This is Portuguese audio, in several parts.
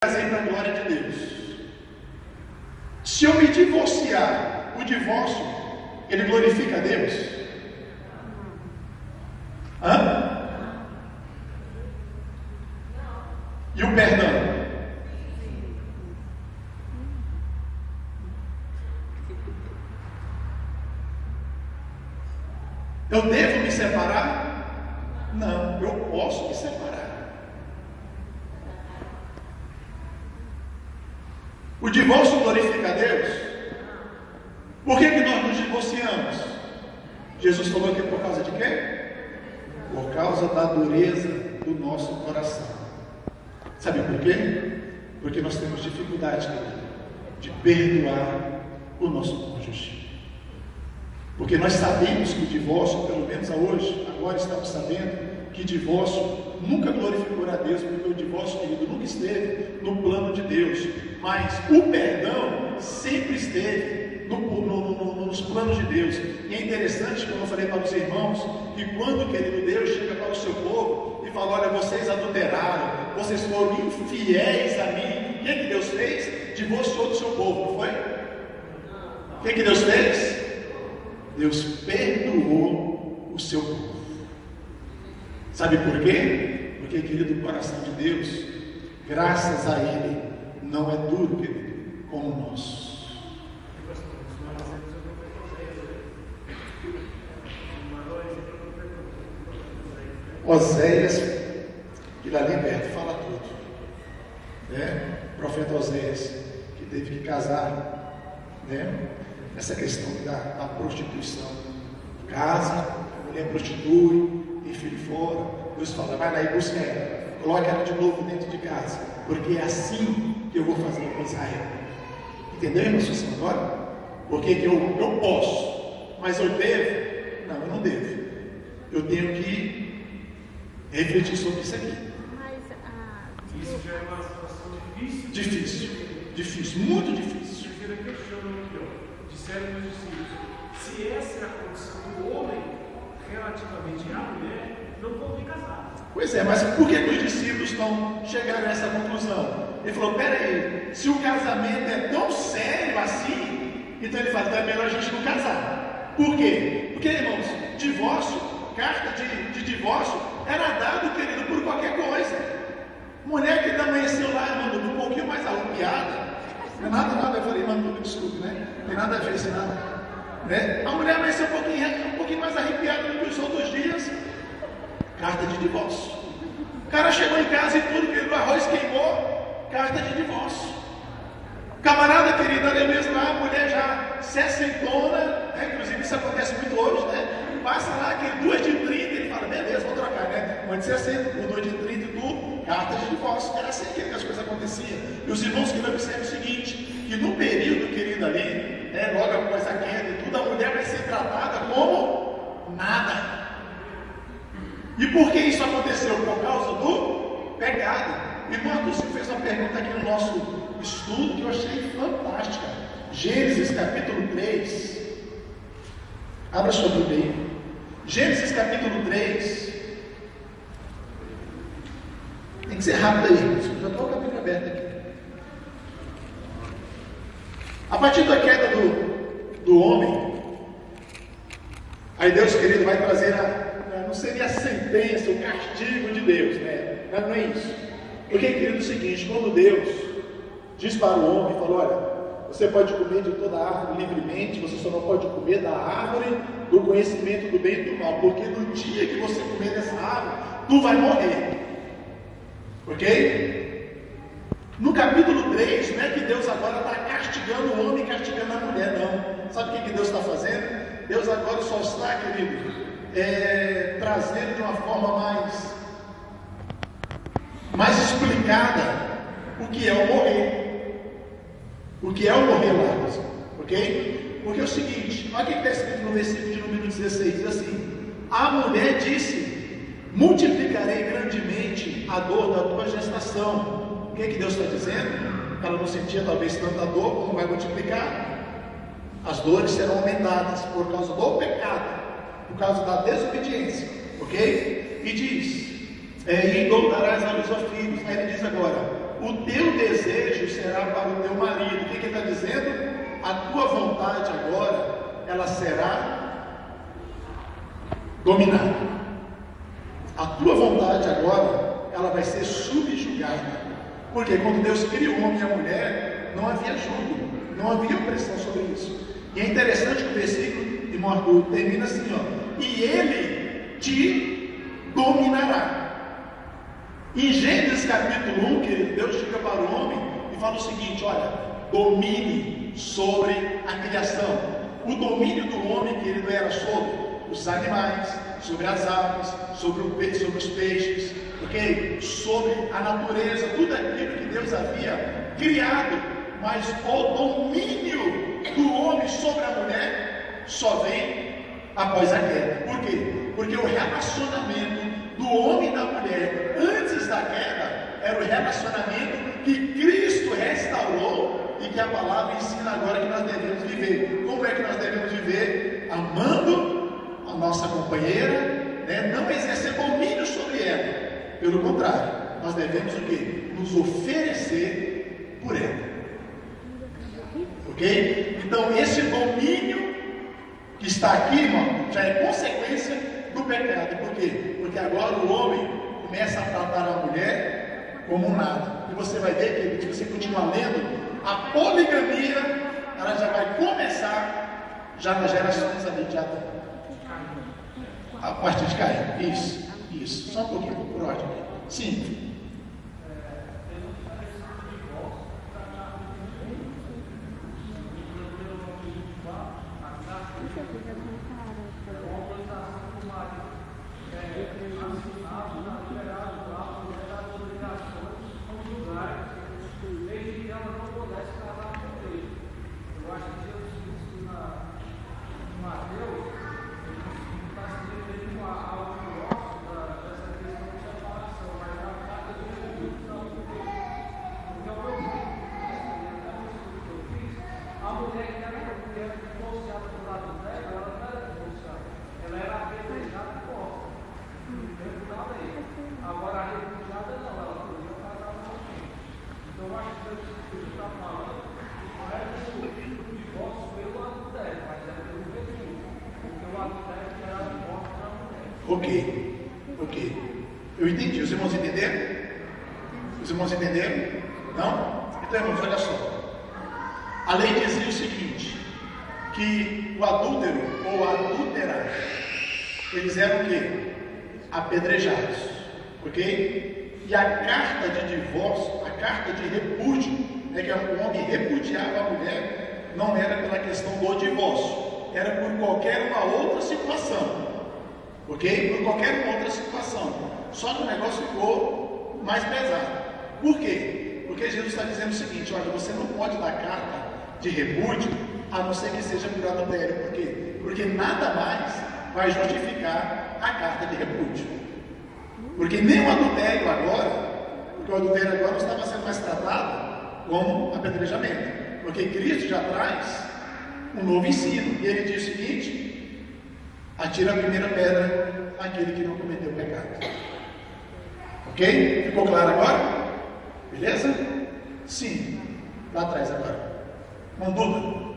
casei para a glória de Deus. Se eu me divorciar, o divórcio, ele glorifica a Deus? E o perdão? Eu devo me separar? Não, eu posso me separar. O divórcio glorifica a Deus? Por que nós nos divorciamos? Jesus falou que por causa de quê? Por causa da dureza do nosso coração. Sabe por quê? Porque nós temos dificuldade, querido, de perdoar o nosso cônjuge. Porque nós sabemos que o divórcio, pelo menos hoje, agora estamos sabendo que divórcio nunca glorificou a Deus, porque o divórcio, querido, nunca esteve no plano de Deus. Mas o perdão sempre esteve nos planos de Deus. E é interessante, como eu falei para os irmãos, que quando, querido, Deus chega para o seu povo e fala: olha, vocês adulteraram, vocês foram infiéis a mim, o que Deus fez? Divorciou do seu povo, não foi? O que Deus fez? Deus perdoou o seu povo. Sabe por quê? Porque, querido, o coração de Deus, graças a Ele, não é duro, querido, como o nosso. Oséias, que lá ali perto fala tudo, né? O profeta Oséias, que teve que casar, né? Essa questão da prostituição. Casa, a mulher prostitui, tem filho fora. Deus fala: vai lá e busca ela, coloque ela de novo dentro de casa, porque é assim que eu vou fazer com Israel. Entendeu, irmão Sussão, agora? Porque que eu posso, mas eu devo? Não, eu não devo. Eu tenho que refletir sobre isso aqui. Isso já é uma situação difícil. Difícil, muito difícil. Disseram meus discípulos: se essa é a condição do homem relativamente à mulher, não convém casar. Pois é, mas por que os discípulos chegaram a essa conclusão? Ele falou: peraí, se o casamento é tão sério assim, então ele fala: então é melhor a gente não casar. Por quê? Porque, irmãos, divórcio, carta de divórcio, era dado, querido, por qualquer coisa. Mulher que amanheceu lá, irmão, um pouquinho mais arrupiada, não é nada, eu falei: irmão, me desculpe, né? Não tem nada a ver isso, nada, né? A mulher amanheceu um pouquinho mais arrepiada do que os outros dias, carta de divórcio. O cara chegou em casa e tudo, que o arroz queimou, carta de divórcio. Camarada querido, ali mesmo lá, a mulher já sessentona, né? Inclusive isso acontece muito hoje, né? Passa lá aquele 2 de 30, ele fala: beleza, vou trocar, né? Uma de 60, por 2 de 30 e tudo, carta de divórcio. Era assim que as coisas aconteciam. E os irmãos que não observam o seguinte, que no período, querido, ali, né, logo após a queda e tudo, a mulher vai ser tratada como nada. E por que isso aconteceu? Por causa do pecado. Irmão Arthur fez uma pergunta aqui no nosso estudo que eu achei fantástica. Gênesis capítulo 3. Abra sua Bíblia aí. Gênesis capítulo 3. Tem que ser rápido aí, irmãos. Já estou com a Bíblia aberta aqui. A partir da queda do homem, aí Deus, querido, vai trazer não seria a sentença, o castigo de Deus, né? Não é isso. Porque, querido, é o seguinte: quando Deus diz para o homem, falou: olha, você pode comer de toda a árvore livremente, você só não pode comer da árvore do conhecimento do bem e do mal, porque no dia que você comer dessa árvore, tu vai morrer. Ok? No capítulo 3, não é que Deus agora está castigando o homem e castigando a mulher, não. Sabe o que Deus está fazendo? Deus agora só está, querido, trazendo de uma forma mais explicada o que é o morrer. O que é o morrer lá, ok? Porque é o seguinte, olha o que está escrito no versículo de número 16, diz assim: a mulher disse: multiplicarei grandemente a dor da tua gestação. O que Deus está dizendo? Ela não sentia talvez tanta dor, como vai multiplicar? As dores serão aumentadas por causa do pecado, por causa da desobediência, ok? E diz: e engordarás a luz a filhos. Aí ele diz agora: o teu desejo será para o teu marido. O que ele está dizendo? A tua vontade agora, ela será dominada. A tua vontade agora, ela vai ser subjugada. Porque quando Deus criou o homem e a mulher, não havia jugo, não havia opressão sobre isso. E é interessante que o versículo, irmão Arthur, termina assim, ó: e ele te dominará. Em Gênesis capítulo 1, que Deus chega para o homem e fala o seguinte: olha, domine sobre a criação. O domínio do homem, querido, era sobre os animais, sobre as aves, sobre os peixes, ok? Sobre a natureza, tudo aquilo que Deus havia criado. Mas o domínio do homem sobre a mulher só vem após a queda. Por quê? Porque o relacionamento do homem e da mulher antes da queda era o relacionamento que Cristo restaurou e que a palavra ensina agora que nós devemos viver. Como é que nós devemos viver? Amando a nossa companheira, né? Não exercer domínio sobre ela. Pelo contrário, nós devemos o quê? Nos oferecer por ela. Ok? Então esse domínio que está aqui, irmão, já é consequência do pecado. Por quê? Porque agora o homem começa a tratar a mulher como um nada. E você vai ver que, se você continuar lendo, a poligamia, ela já vai começar já nas gerações imediatas, a partir de Caim. Isso, só um pouquinho, por ordem. Sim. Ok. Eu entendi. Os irmãos entenderam? Os irmãos entenderam? Não? Então, irmãos, olha só. A lei dizia o seguinte: que o adúltero ou a adúltera, eles eram o quê? Apedrejados. Ok? E a carta de divórcio, a carta de repúdio, que o homem repudiava a mulher, não era pela questão do divórcio, era por qualquer uma outra situação. Ok? Por qualquer outra situação. Só que o negócio ficou mais pesado. Por quê? Porque Jesus está dizendo o seguinte: olha, você não pode dar carta de repúdio a não ser que seja por adultério. Por quê? Porque nada mais vai justificar a carta de repúdio. Porque nem o adultério agora, porque o adultério agora não estava sendo mais tratado como apedrejamento. Porque Cristo já traz um novo ensino. E ele diz o seguinte: atira a primeira pedra àquele que não cometeu pecado. Ok? Ficou claro agora? Beleza? Sim. Lá atrás agora. Não dúvida?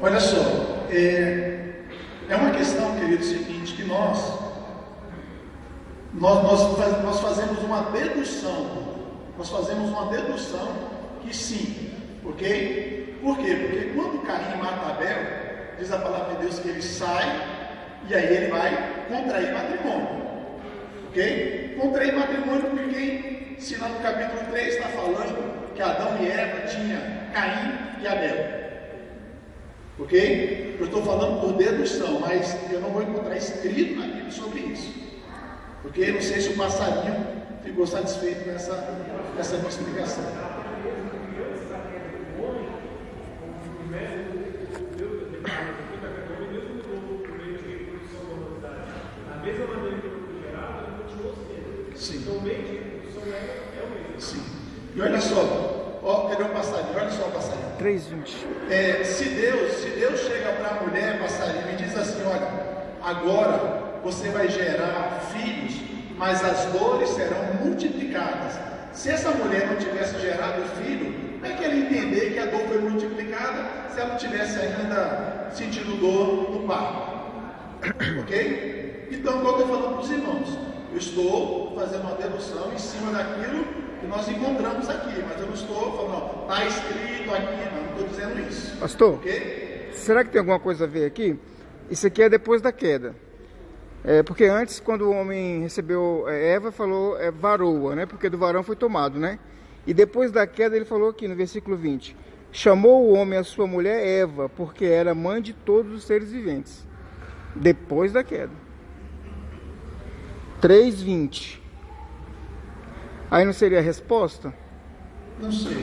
Olha só. É uma questão, querido, seguinte, que nós fazemos uma dedução. Nós fazemos uma dedução que sim, ok? Por quê? Porque quando Caim mata Abel, diz a palavra de Deus que ele sai e aí ele vai contrair matrimônio, ok? Contrair matrimônio porque, se lá no capítulo 3 está falando que Adão e Eva tinha Caim e Abel, ok? Eu estou falando por dedução, mas eu não vou encontrar escrito na Bíblia sobre isso, porque eu não sei se o passarinho ficou satisfeito com essa minha explicação. Sim. Sim. E olha só, cadê o passarinho? Olha só o passarinho. 3:20. Se Deus chega para a mulher passarinho e diz assim: olha, agora você vai gerar filhos, mas as dores serão multiplicadas. Se essa mulher não tivesse gerado filho, como é que ela ia entender que a dor foi multiplicada se ela não tivesse ainda sentido dor no parto? Ok? Então, como eu estou falando para os irmãos, eu estou fazendo uma dedução em cima daquilo que nós encontramos aqui, mas eu não estou falando, está escrito aqui, não estou dizendo isso. Pastor, okay? Será que tem alguma coisa a ver aqui? Isso aqui é depois da queda. Porque antes, quando o homem recebeu Eva, falou varoa, né? Porque do varão foi tomado, né? E depois da queda ele falou aqui no versículo 20, chamou o homem a sua mulher Eva, porque era mãe de todos os seres viventes. Depois da queda. 3:20. Aí não seria a resposta? Não sei.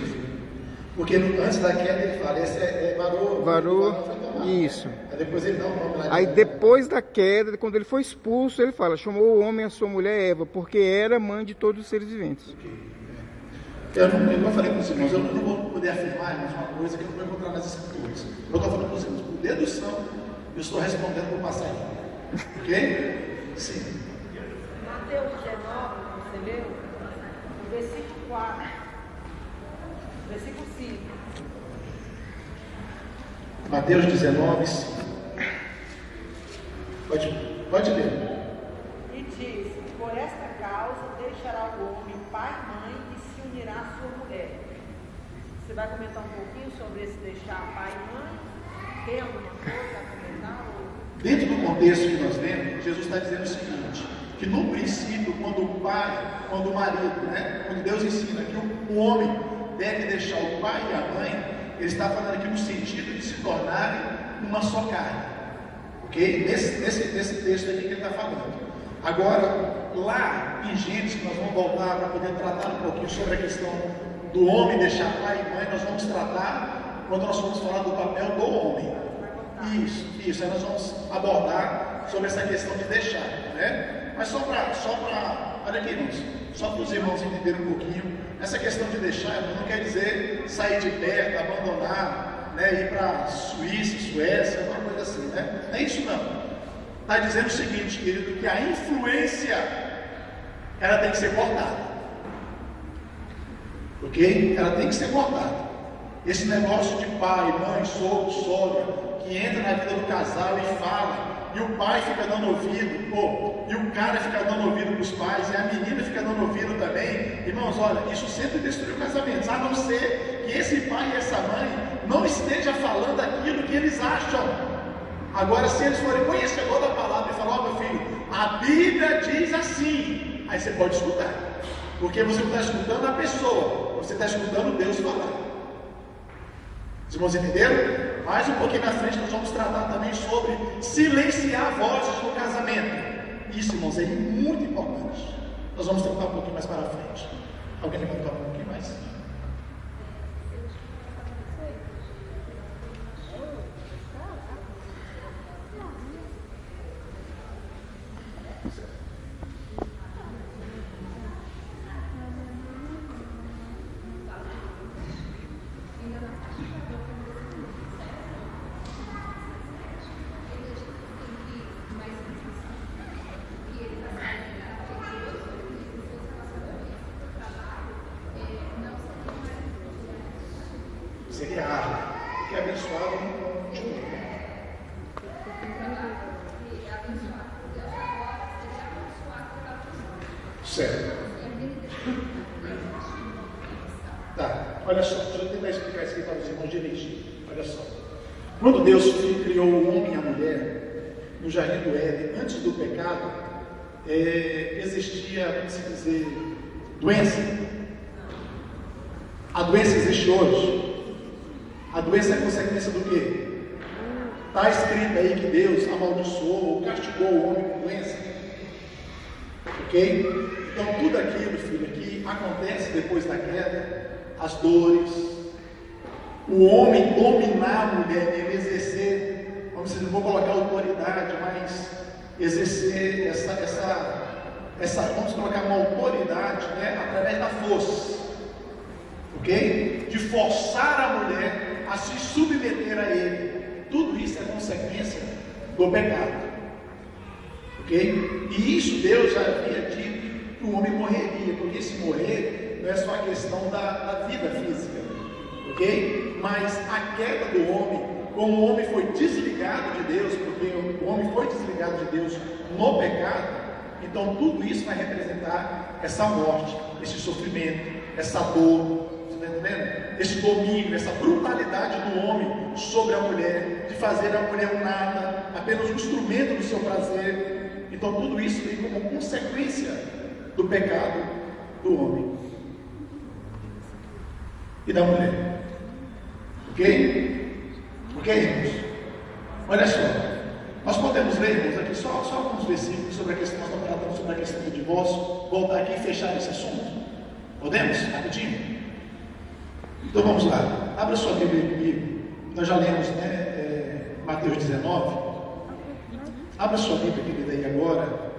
Porque antes da queda ele fala, esse varoa, isso. Aí depois ele dá um nome lá. Aí depois da queda, quando ele foi expulso, ele fala, chamou o homem a sua mulher Eva, porque era mãe de todos os seres viventes. Okay. Eu não falei para os irmãos, eu não vou poder afirmar, mas uma coisa que eu não vou encontrar nas escrituras. Eu estou falando para os irmãos, por dedução, eu estou respondendo por passarinho. Ok? Sim. Mateus 19, você leu? Versículo 4. Versículo 5. Mateus 19, 5. Pode ler. E diz, por esta causa deixará o homem pai e mãe e se unirá à sua mulher. Você vai comentar um pouquinho sobre esse deixar pai e mãe? Tem alguma coisa a comentar? Dentro do contexto que nós lemos, Jesus está dizendo o seguinte, que no princípio, quando o marido, né, quando Deus ensina que o homem deve deixar o pai e a mãe, ele está falando aqui no sentido de se tornarem uma só carne. Ok? Nesse texto aqui que ele está falando. Agora, lá em Gênesis, que nós vamos voltar para poder tratar um pouquinho sobre a questão do homem deixar pai e mãe, nós vamos tratar quando nós vamos falar do papel do homem. Isso, aí nós vamos abordar sobre essa questão de deixar, né? Mas só para, olha aqui, irmãos, só para os irmãos entenderem um pouquinho, essa questão de deixar não quer dizer sair de perto, abandonar, né, ir para Suíça, Suécia, alguma coisa assim, né? Não é isso não. Está dizendo o seguinte, querido, que a influência, ela tem que ser cortada. Ok? Ela tem que ser cortada. Esse negócio de pai, mãe, sogro, sogra, que entra na vida do casal e fala, e o pai fica dando ouvido, e o cara fica dando ouvido para os pais, e a menina fica dando ouvido também. Irmãos, olha, isso sempre destruiu casamentos, a não ser que esse pai e essa mãe não esteja falando aquilo que eles acham. Agora, se eles forem conhecedor da palavra e falar, meu filho, a Bíblia diz assim, aí você pode escutar, porque você não está escutando a pessoa, você está escutando Deus falar. Os irmãos entenderam? Mais um pouquinho na frente nós vamos tratar também sobre silenciar vozes no casamento. Isso, irmãos, é muito importante. Nós vamos tratar um pouquinho mais para frente. Alguém levantou um pouquinho mais? Seria árvore, que é abençoado não continua. Certo. Tá, olha só, deixa eu tentar explicar isso aqui para os irmãos direitinho. Olha só. Quando Deus criou o homem e a mulher no jardim do Éden, antes do pecado, existia, como se dizer, doença. A doença existe hoje. A doença é consequência do quê? Está escrito aí que Deus amaldiçoou ou castigou o homem com doença. Ok? Então tudo aquilo, filho, que acontece depois da queda, as dores, o homem dominar a mulher, ele exercer, vamos dizer, não vou colocar autoridade, mas exercer vamos colocar uma autoridade, né, através da força. Ok? De forçar a mulher a se submeter a ele. Tudo isso é consequência do pecado. Ok? E isso Deus já havia dito que o homem morreria, porque se morrer não é só a questão da vida física, ok? Mas a queda do homem, como o homem foi desligado de Deus, porque o homem foi desligado de Deus no pecado, então tudo isso vai representar essa morte, esse sofrimento, essa dor, você está entendendo? Esse domínio, essa brutalidade do homem sobre a mulher, de fazer a mulher um nada, apenas um instrumento do seu prazer. Então tudo isso vem como consequência do pecado do homem e da mulher. Ok? Ok, irmãos? Olha só, nós podemos ler, irmãos, aqui só alguns versículos sobre a questão, nós estamos tratando sobre a questão do divórcio, voltar aqui e fechar esse assunto. Podemos? Rapidinho? Então vamos lá, abra sua Bíblia comigo, nós já lemos, né, Mateus 19, abra sua Bíblia, querida, aí agora,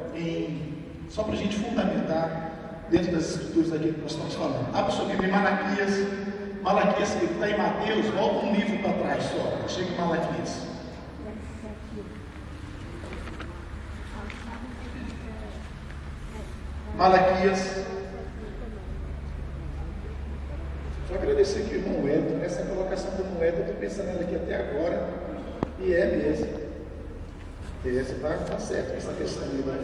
só para a gente fundamentar dentro das escrituras aqui que nós estamos falando. Abra sua Bíblia em Malaquias, que está em Mateus, volta um livro para trás só, chega em Malaquias. Malaquias. Só agradecer aqui o irmão Wellington, essa colocação do irmão Wellington, eu estou pensando nela aqui até agora, e é mesmo. Esse está certo essa questão aí, né?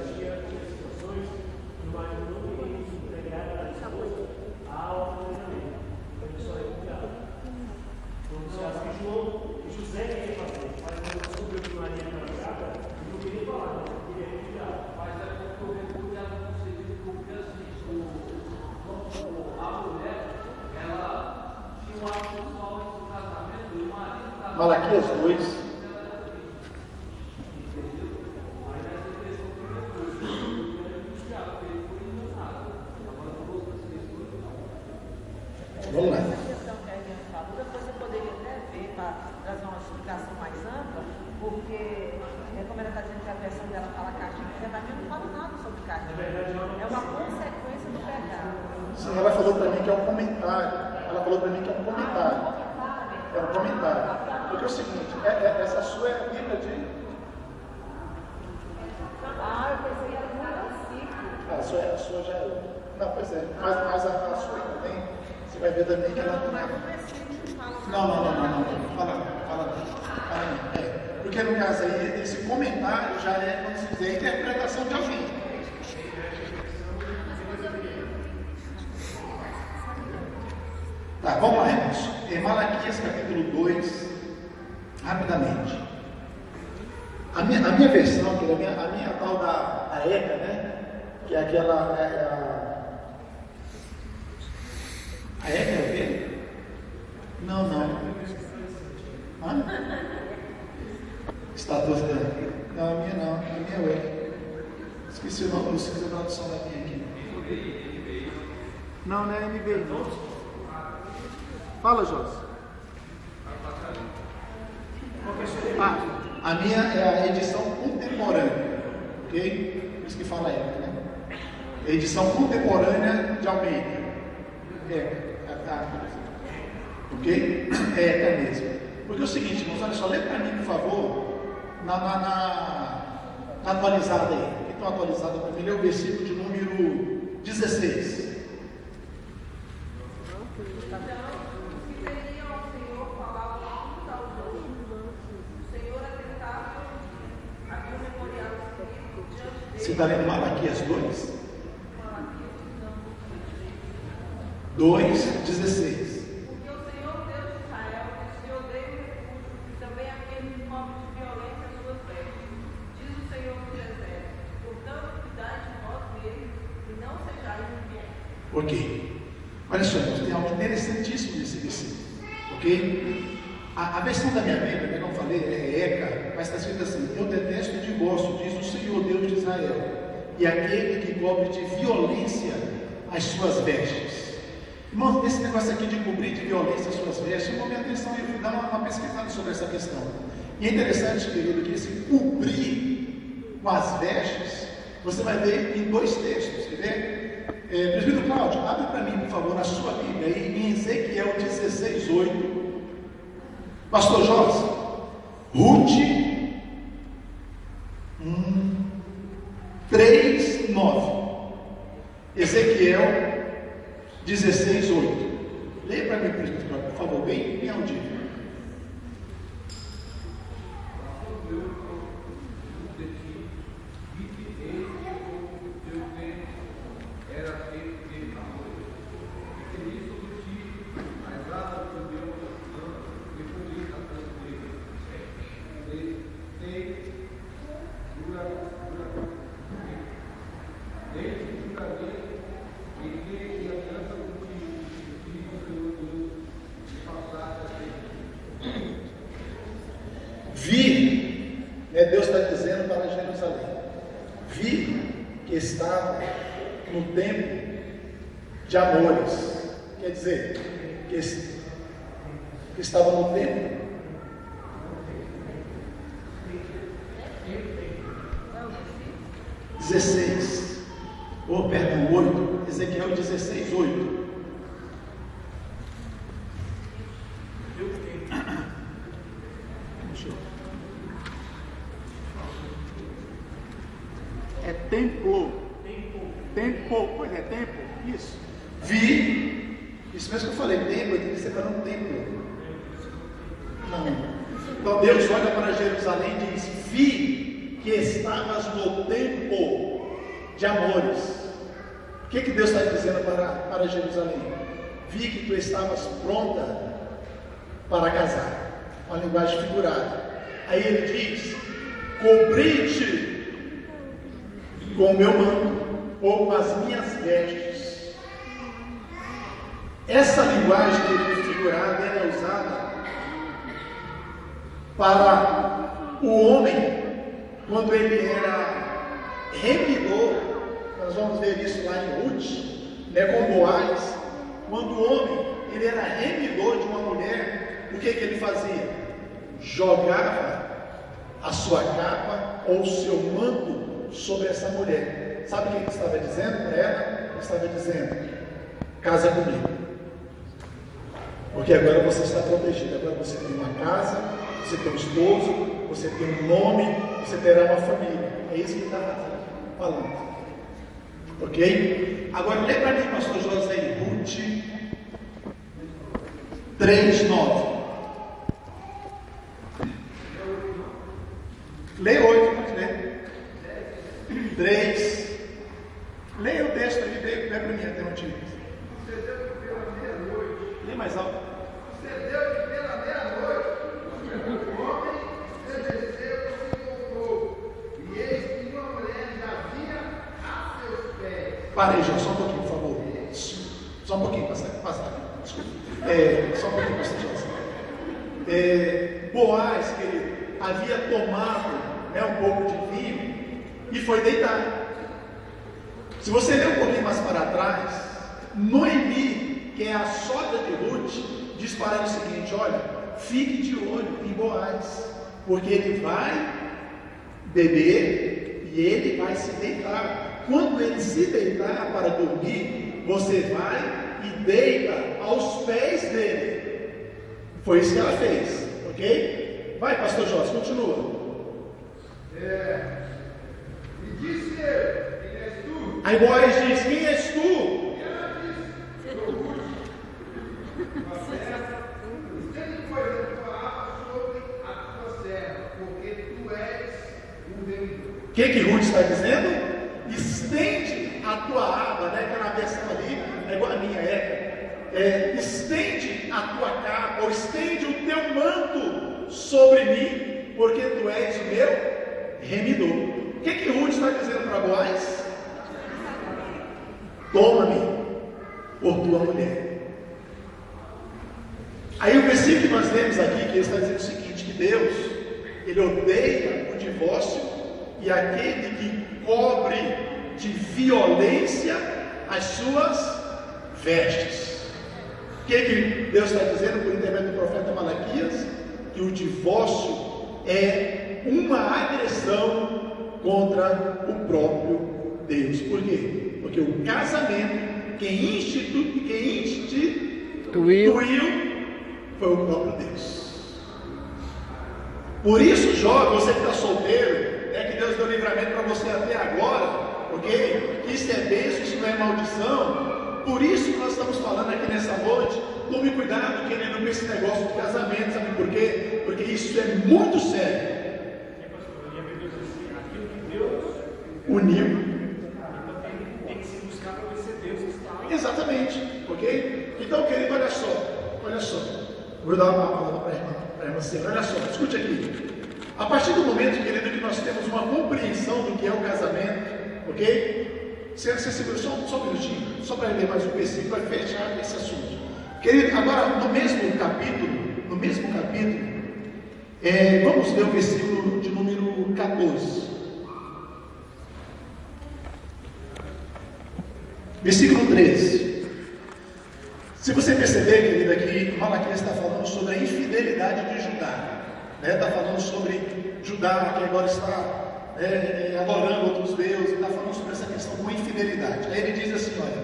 José queria fazer, mas não soube que Maria era casada, não queria falar, não queria refugiar. Mas é porque o refugiado conseguiu, porque assim, a mulher, ela tinha um ato sexual antes do casamento, e o marido estava. Malaquias 2. Vamos lá. Depois você poderia até ver para trazer uma explicação mais ampla, porque, como ela está dizendo que a versão dela fala carne de pecado, não fala nada sobre carne de pecado. É uma consequência do pecado. Sim, ela falou para mim que é um comentário. É um comentário. Porque é o seguinte, essa sua é a Bíblia de. Eu pensei que era um versículo. A sua já é. Não, pois é. Mas a sua também. Você vai ver também que ela não é. Não. Fala. Porque no caso aí, esse comentário já é, como se diz, a interpretação de alguém. Tá, vamos lá, irmãos. Em Malaquias capítulo 2, rapidamente. A minha versão, que é a minha tal da ECA, né? Que é aquela. A ECA é o quê? Não. Estatuto da. Não, a minha não. A minha é outra. Esqueci o nome, eu esqueci a tradução da minha aqui. Não é NBI, não. Fala, José. A minha é a edição contemporânea, ok? Por isso que fala ECA, né? Edição contemporânea de Almeida. Ok? É mesmo. Porque é o seguinte, irmãos, olha só, lê para mim, por favor, na atualizada aí. Então, atualizada para mim, lê o versículo de número 16. Você está lendo Malaquias 2? 2:16. Porque o Senhor Deus de Israel disse: eu dei refúgio e também aquele que cobre de violência as suas vestes. Diz o Senhor dos Exércitos: portanto, cuidai de vós mesmos e não sejais infiéis. Ok. Olha só, tem algo interessantíssimo nesse versículo. Ok? A versão da minha Bíblia, como eu falei, é ECA, mas está escrito assim: eu detesto o divórcio, diz o Senhor Deus de Israel, e aquele que cobre de violência as suas vestes. Irmão, esse negócio aqui de cobrir de violência as suas vestes chamou minha atenção e eu fui dar uma pesquisada sobre essa questão. E é interessante, querido, que esse cobrir com as vestes, você vai ver em 2 textos, quer ver? Presbítero Cláudio, abre para mim, por favor, a sua Bíblia aí, em Ezequiel 16:8. Pastor Jorge, Ruth, 3:9. Ezequiel 16:8. Leia para mim, por favor, bem audível. Vi, Deus está dizendo para Jerusalém, vi que estava no tempo de amores, quer dizer, que estava no tempo perdão, 8, Ezequiel 16:8. É tempo, pois é tempo, isso. Vi, isso mesmo que eu falei, tempo, tem que ser para um templo. Não. Então Deus olha para Jerusalém e diz: vi que estavas no tempo de amores. O que Deus está dizendo para Jerusalém? Vi que tu estavas pronta para casar. Uma linguagem figurada. Aí ele diz: cobri-te com o meu manto ou com as minhas vestes. Essa linguagem figurada é usada para o homem quando ele era remidor. Nós vamos ver isso lá em Ruth, com Boaz. Quando o homem ele era remidor de uma mulher, o que ele fazia? Jogava a sua capa ou o seu manto sobre essa mulher. Sabe o que ele estava dizendo para ela? Ele estava dizendo: casa comigo, porque agora você está protegido. Agora você tem uma casa, você tem um esposo, você tem um nome, você terá uma família. É isso que ele estava falando. Ok? Agora lê para mim, pastor José, Ruth 3:9. Lê 8, pode ler. 3. Leia o texto aí, lê para mim até onde. Sucedeu que pela meia-noite. Lê mais alto. Sucedeu que pela meia-noite o homem desceu e se voltou, e eis que uma mulher jazia a seus pés. Para aí, João, só um pouquinho, por favor. Só um pouquinho, passar. Desculpa. Só um pouquinho, pastor José. Boaz, querido, havia tomado um pouco de vinho e foi deitar. Se você ler um pouquinho mais para trás, Noemi, que é a sogra de Ruth, diz para ela o seguinte: olha, fique de olho em Boaz, porque ele vai beber e ele vai se deitar. Quando ele se deitar para dormir, você vai e deita aos pés dele. Foi isso que ela fez, ok? Vai, pastor Jorge, continua. E disse ele: quem és tu? Aí Boaz diz: quem és tu? E ela disse: sou Ruth, tua serva. Estende, pois, a tua arma sobre a tua serva, porque tu és um remidor. O que Ruth está dizendo? Estende a tua aba, aquela versão ali, é igual a minha, estende a tua capa, ou estende o teu manto sobre mim, porque tu és o meu remidor. O que Ruth está dizendo para Boaz? Toma-me por tua mulher. Aí o versículo que nós lemos aqui, que ele está dizendo o seguinte: que Deus, ele odeia o divórcio e aquele que cobre de violência as suas vestes. O que Deus está dizendo por intermédio do profeta Malaquias? Que o divórcio é uma agressão contra o próprio Deus. Por quê? Porque o casamento, quem instituiu foi o próprio Deus. Por isso, jovem, você que está solteiro, que Deus deu livramento para você até agora, ok? Isso é bênção, isso não é maldição. Por isso que nós estamos falando aqui nessa noite. Tome cuidado, querido, com esse negócio de casamento, sabe por quê? Porque isso é muito sério. Uniu. Tem que se buscar para ver se é Deus que está. Exatamente, ok? Então, querido, olha só. Vou dar uma palavra para a irmã Senhora. Olha só, escute aqui. A partir do momento, querido, que nós temos uma compreensão do que é o casamento, ok? Você segura só um minutinho, só para ler mais um versículo, vai fechar esse assunto. Querido, agora no mesmo capítulo, vamos ler o versículo de número 14. Versículo 13. Se você perceber, querido, aqui Malaquias está falando sobre a infidelidade de Judá. Está falando sobre Judá, que agora está adorando outros deuses, está falando sobre essa questão com infidelidade. Aí ele diz assim, olha,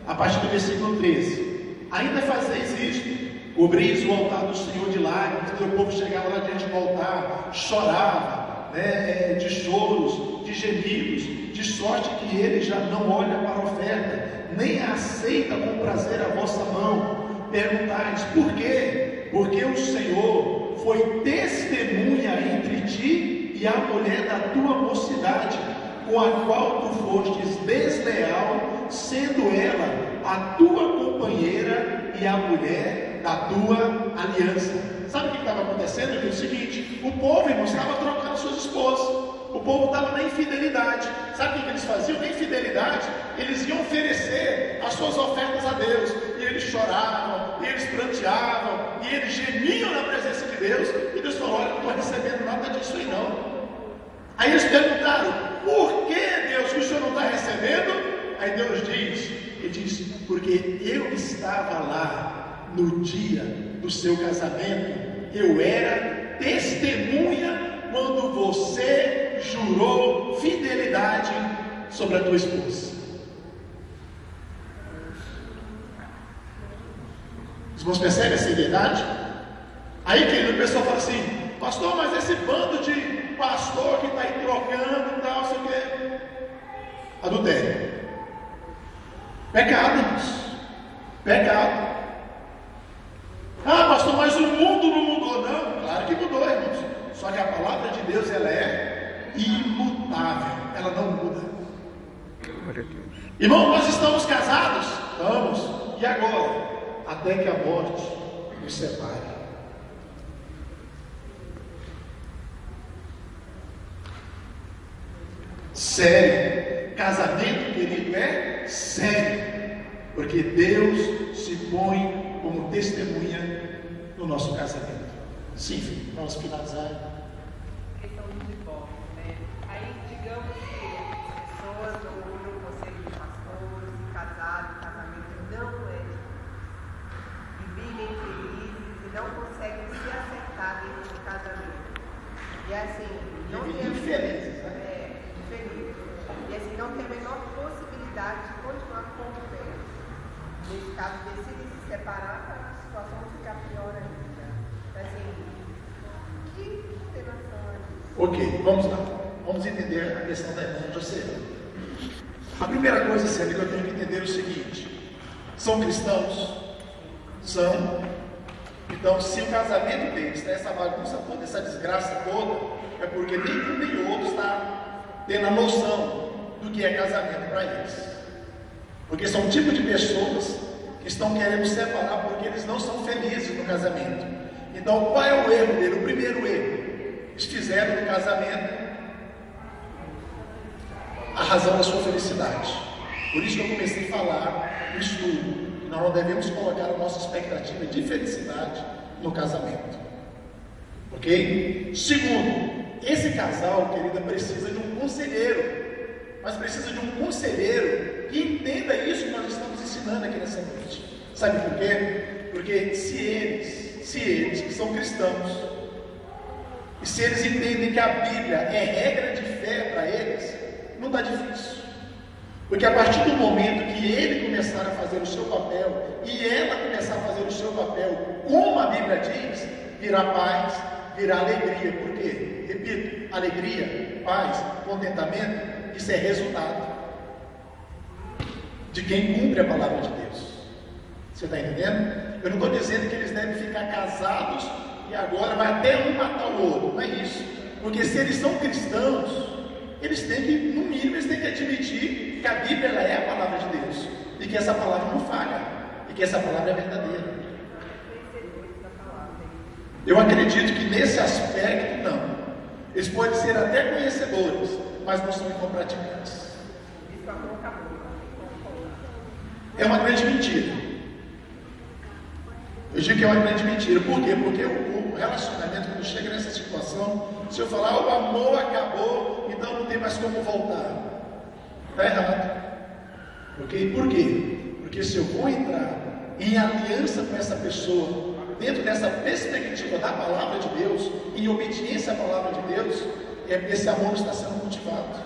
a partir do versículo 13: ainda fazeis isto, cobris o altar do Senhor de lágrimas. Então o povo chegava lá diante do altar, chorava, de choros, de gemidos, de sorte que ele já não olha para a oferta, nem aceita com prazer a vossa mão. Perguntais, por quê? Porque o Senhor foi testemunha entre ti e a mulher da tua mocidade, com a qual tu fostes desleal, sendo ela a tua companheira e a mulher da tua aliança. Sabe o que estava acontecendo? É o seguinte: o povo, irmãos, estava trocando suas esposas. O povo estava na infidelidade. Sabe o que eles faziam? Na infidelidade, eles iam oferecer as suas ofertas a Deus. E eles choravam, e eles pranteavam, e eles gemiam na presença de Deus. E Deus falou: olha, não estou recebendo nada disso aí não. Aí eles perguntaram: por que, Deus, que o Senhor não está recebendo? Aí Deus diz: porque eu estava lá no dia do seu casamento. Eu era testemunha quando você jurou fidelidade sobre a tua esposa. Os irmãos percebem a seriedade? Aí, querido, o pessoal fala assim: pastor, mas esse bando de pastor que está aí trocando e tal, sei o quê. Adultério. Pecado, irmãos. Pecado. Ah, pastor, mas o mundo não mudou. Não, claro que mudou, irmãos. Só que a palavra de Deus, ela é imutável. Ela não muda. Irmão, nós estamos casados? Estamos. E agora? Até que a morte nos separe. Sério. Casamento, querido, é sério. Porque Deus se põe como testemunha no nosso casamento. Sim, filho, vamos finalizar. Questão do divórcio, né? Aí, digamos que as pessoas ouvem o conselho de pastores, e casaram, o casamento não é de Deus. E vivem felizes e não conseguem se acertar dentro do casamento. E assim, não tem infelizes, né? Infelizes. E assim, não tem a menor possibilidade de continuar convivendo. Nesse caso, decidem se separar para a situação ficar pior ainda. Assim, que condenação é isso? Ok, vamos lá. Vamos entender a questão da irmã José. A primeira coisa, sério, que eu tenho que entender é o seguinte: são cristãos? São. Então, se o casamento deles está essa bagunça toda, essa desgraça toda, é porque nenhum nem outro está tendo a noção do que é casamento para eles. Porque são um tipo de pessoas que estão querendo separar porque eles não são felizes no casamento. Então, qual é o erro dele? O primeiro erro: eles fizeram do casamento a razão da sua felicidade. Por isso que eu comecei a falar no estudo que nós não devemos colocar a nossa expectativa de felicidade no casamento. Ok? Segundo, esse casal, querida, precisa de um conselheiro. Mas precisa de um conselheiro que entenda isso que nós estamos ensinando aqui nessa noite. Sabe por quê? Porque se eles que são cristãos, e se eles entendem que a Bíblia é regra de fé para eles, não está difícil. Porque a partir do momento que ele começar a fazer o seu papel, e ela começar a fazer o seu papel, como a Bíblia diz, virá paz, virá alegria. Por quê? Repito, alegria, paz, contentamento, isso é resultado. de quem cumpre a palavra de Deus. Você está entendendo? Eu não estou dizendo que eles devem ficar casados e agora vai até um matar o outro, não é isso. Porque se eles são cristãos, eles têm que, no mínimo, eles têm que admitir que a Bíblia ela é a palavra de Deus e que essa palavra não falha e que essa palavra é verdadeira. Eu acredito que nesse aspecto não. Eles podem ser até conhecedores, mas não são então praticantes. É uma grande mentira. Eu digo que é uma grande mentira. Por quê? Porque o relacionamento, quando chega nessa situação, se eu falar o amor acabou, então não tem mais como voltar. Está errado. Ok? Por quê? Porque se eu vou entrar em aliança com essa pessoa, dentro dessa perspectiva da palavra de Deus, em obediência à palavra de Deus, esse amor está sendo cultivado.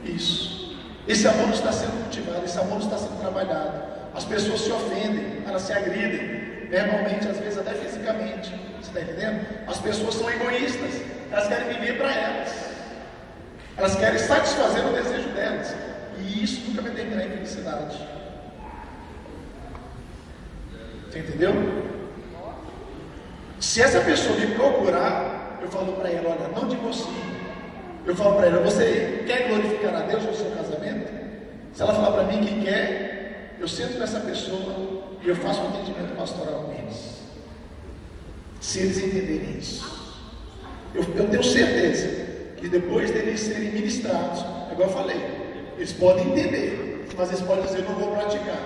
Isso. Esse amor não está sendo cultivado, esse amor não está sendo trabalhado. As pessoas se ofendem, elas se agridem, verbalmente, às vezes até fisicamente. Você está entendendo? As pessoas são egoístas, elas querem viver para elas. Elas querem satisfazer o desejo delas. E isso nunca vai terminar em felicidade. Você entendeu? Se essa pessoa me procurar, eu falo para ela, olha, não divorcie. Eu falo para ela, você quer glorificar a Deus no seu casamento? Se ela falar para mim que quer, eu sento com essa pessoa e eu faço um entendimento pastoral com eles. Se eles entenderem isso. Eu tenho certeza que depois deles serem ministrados, igual eu falei, eles podem entender, mas eles podem dizer, não vou praticar.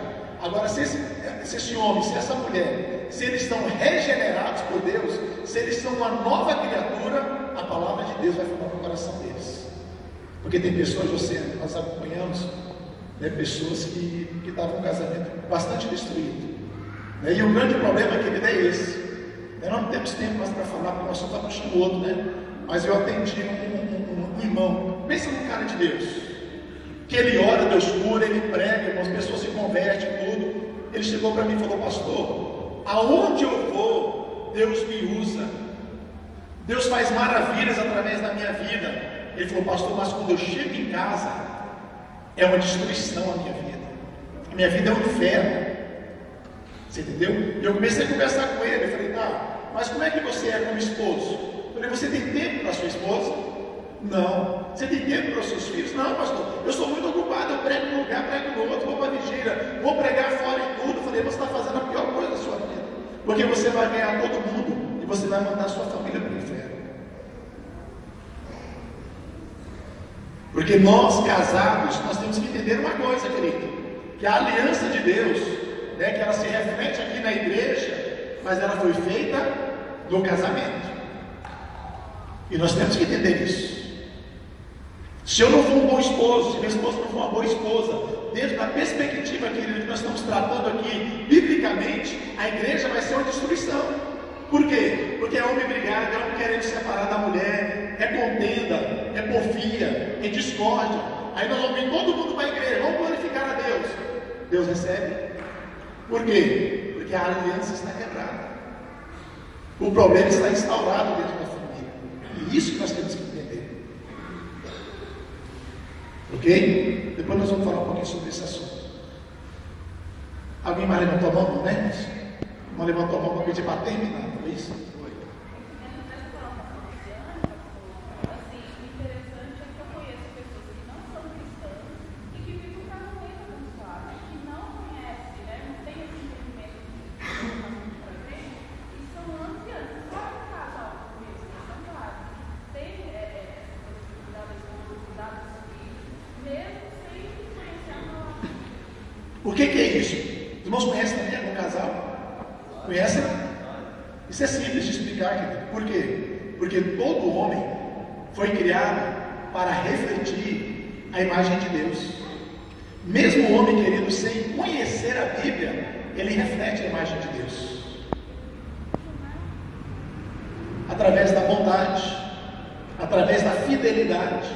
Agora, se esse homem, se essa mulher, se eles estão regenerados por Deus, se eles são uma nova criatura, a palavra de Deus vai formar no coração deles. Porque tem pessoas, nós acompanhamos, né, pessoas que estavam com um casamento bastante destruído. Né, e o grande problema, querido, é esse. Nós não temos tempo mais para falar, porque nós só está puxando o outro, né? Mas eu atendi um irmão, pensa num cara de Deus, que ele ora, Deus cura, ele prega, as pessoas se convertem, tudo. Ele chegou para mim e falou, pastor, aonde eu vou, Deus me usa. Deus faz maravilhas através da minha vida. Ele falou, pastor, mas quando eu chego em casa, é uma destruição a minha vida. A minha vida é um inferno. Você entendeu? E eu comecei a conversar com ele. Eu falei, tá, mas como é que você é como esposo? Eu falei, você tem tempo para sua esposa? Não. Você tem tempo para os seus filhos? Não, pastor. Eu sou muito ocupado. Eu prego num lugar, prego no outro, vou para a vigília, vou pregar fora e tudo. Eu falei, você está fazendo a pior coisa da sua vida. Porque você vai ganhar todo mundo e você vai mandar a sua família para o inferno. Porque nós, casados, nós temos que entender uma coisa, querido. Que a aliança de Deus, né, que ela se reflete aqui na igreja, mas ela foi feita no casamento. E nós temos que entender isso. Se eu não for um bom esposo, se minha esposa não for uma boa esposa, dentro da perspectiva, querido, que nós estamos tratando aqui, biblicamente, a igreja vai ser uma destruição. Por quê? Porque é homem brigado, é homem querendo separar da mulher, é contenda, é porfia, é discórdia. Aí nós vamos vir todo mundo para a igreja, vamos glorificar a Deus. Deus recebe. Por quê? Porque a aliança está quebrada. O problema está instaurado dentro da família. E isso que nós temos que entender. Ok? Depois nós vamos falar um pouquinho sobre esse assunto. Alguém mais levantou a mão? Não é isso? Não levantou a mão para pedir para terminar, não é isso? O que é isso? Os irmãos conhecem também algum casal? Conhecem? Isso é simples de explicar, querido. Por quê? Porque todo homem foi criado para refletir a imagem de Deus. Mesmo o homem, querido, sem conhecer a Bíblia, ele reflete a imagem de Deus. Através da bondade, através da fidelidade,